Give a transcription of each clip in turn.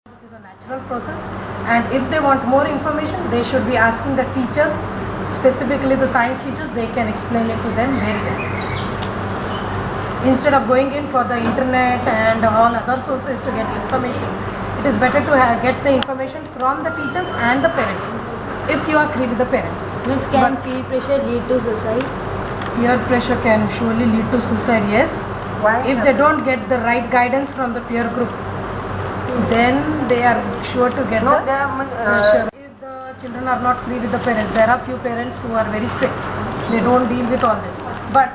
It is a natural process, and if they want more information, they should be asking the teachers, specifically the science teachers. They can explain it to them very well. Instead of going in for the internet and all other sources to get information, it is better to get the information from the teachers and the parents, if you are free with the parents. Miss, can peer pressure lead to suicide? Peer pressure can surely lead to suicide, yes. Why? If they don't get the right guidance from the peer group, then they are sure to get the pressure. If the children are not free with the parents, there are few parents who are very strict. They don't deal with all this. But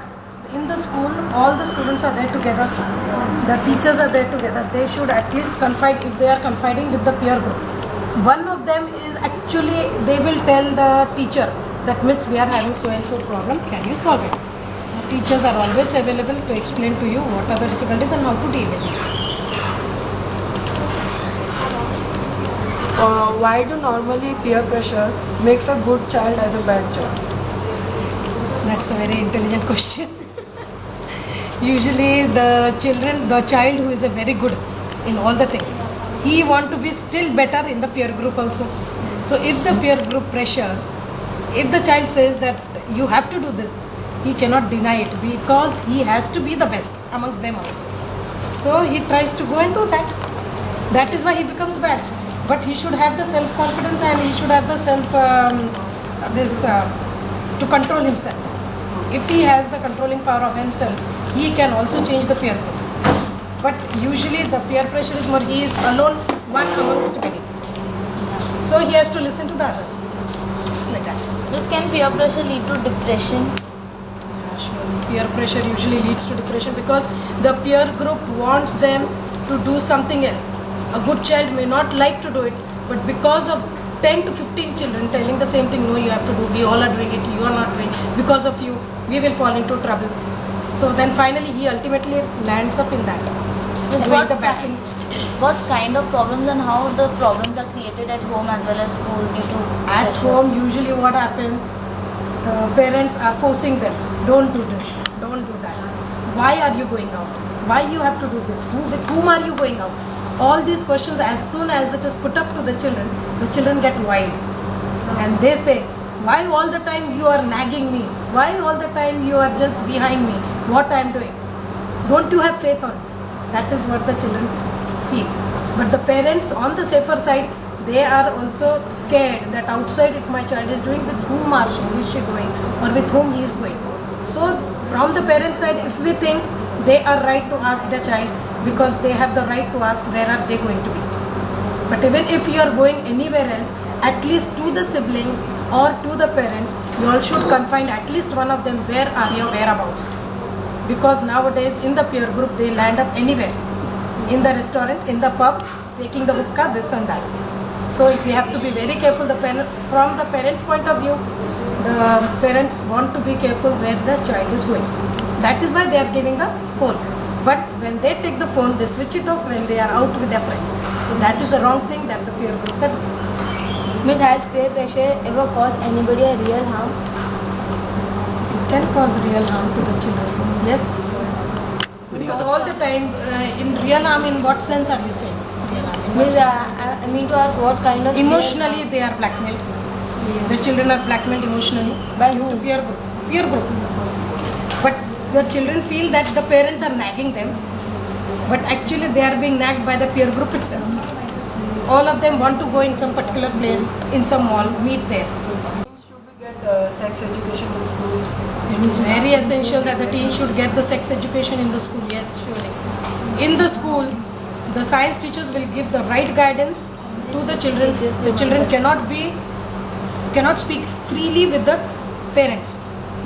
in the school, all the students are there together. The teachers are there together. They should at least confide, if they are confiding with the peer group. One of them is actually, they will tell the teacher that, Miss, we are having so and so problem, can you solve it? So teachers are always available to explain to you what are the difficulties and how to deal with it. Why do normally peer pressure makes a good child as a bad child? That's a very intelligent question. Usually the child who is a very good in all the things, he want to be still better in the peer group also. So if the peer group pressure, if the child says that you have to do this, he cannot deny it because he has to be the best amongst them also. So he tries to go and do that. That is why he becomes bad. But he should have the self-confidence and he should have the to control himself. If he has the controlling power of himself, he can also change the peer group. But usually the peer pressure is more, he is alone, one amongst many. So he has to listen to the others. It's like that. Miss, can peer pressure lead to depression? Yeah, surely. Peer pressure usually leads to depression because the peer group wants them to do something else. A good child may not like to do it, but because of 10 to 15 children telling the same thing, no, you have to do, we all are doing it, you are not doing it, because of you, we will fall into trouble. So then finally he ultimately lands up in that, Miss, doing the bad things. What kind of problems and how the problems are created at home as well as school due to At pressure? home, usually what happens, the parents are forcing them, don't do this, don't do that. Why are you going out? Why you have to do this? With whom are you going out? All these questions, as soon as it is put up to the children get wild. And they say, why all the time you are nagging me? Why all the time you are just behind me? What I am doing? Don't you have faith on me? That is what the children feel. But the parents on the safer side, they are also scared that outside if my child is doing, with whom is she going or with whom he is going. So from the parent side, if we think they are right to ask the child, because they have the right to ask where are they going to be. But even if you are going anywhere else, at least to the siblings or to the parents, you all should confine at least one of them, where are your whereabouts. Because nowadays in the peer group they land up anywhere, in the restaurant, in the pub, taking the hookah, this and that. So we have to be very careful. From the parents' point of view, the parents want to be careful where the child is going. That is why they are giving the phone. But when they take the phone, they switch it off when they are out with their friends. So that is a wrong thing that the peer groups are doing. Miss, has peer pressure ever caused anybody a real harm? It can cause real harm to the children. Yes. Because all the time, in real harm, in what sense are you saying? Real harm. In what Miss, sense? I mean to ask what kind of Emotionally, they are blackmailed. The children are blackmailed emotionally By due to whom? peer group. Peer group. But the children feel that the parents are nagging them, but actually they are being nagged by the peer group itself. All of them want to go in some particular place, in some mall, meet there. Should we get sex education in schools? It is very essential that the teen should get the sex education in the school, yes, surely. In the school, the science teachers will give the right guidance to the children. The children cannot speak freely with the parents,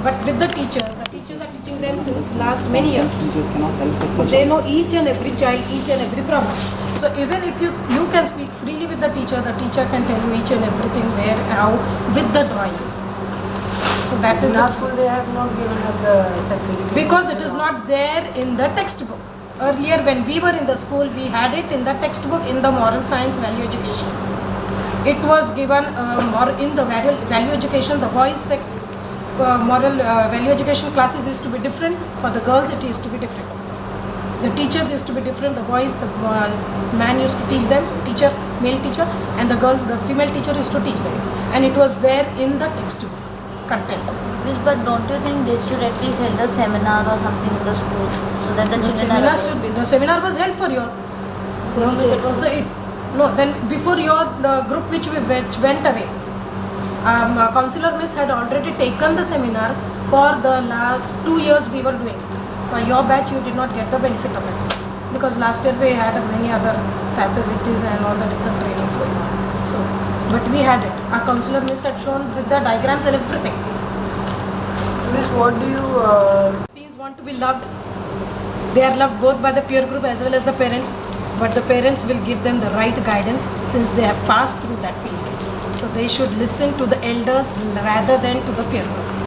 but with the teachers are teaching them since last many years. Teachers cannot help us. So they know each and every child, each and every problem. So even if you can speak freely with the teacher can tell you each and everything where, how, with the drawings. So that is In our the, school they have not given us sex education. because it is not there in the textbook. Earlier when we were in the school, we had it in the textbook in the moral science value education. It was given more in the value education, the boys sex moral value education classes used to be different. For the girls it used to be different. The teachers used to be different. The boys, the man used to teach them, teacher, male teacher, and the girls, the female teacher used to teach them. And it was there in the textbook content. Miss, but don't you think they should at least hold a seminar or something in the school so that the The children seminar are should be. The seminar was held for your. No, miss, it was So it no. Then before your the group which went away, Councillor Miss had already taken the seminar for the last 2 years we were doing. For your batch, you did not get the benefit of it because last year we had many other facilities and all the different trainings going on. So, but we had it. Our Councillor Miss had shown with the diagrams and everything. Miss, what do you Teens want to be loved. They are loved both by the peer group as well as the parents. But the parents will give them the right guidance since they have passed through that phase. So they should listen to the elders rather than to the peer group.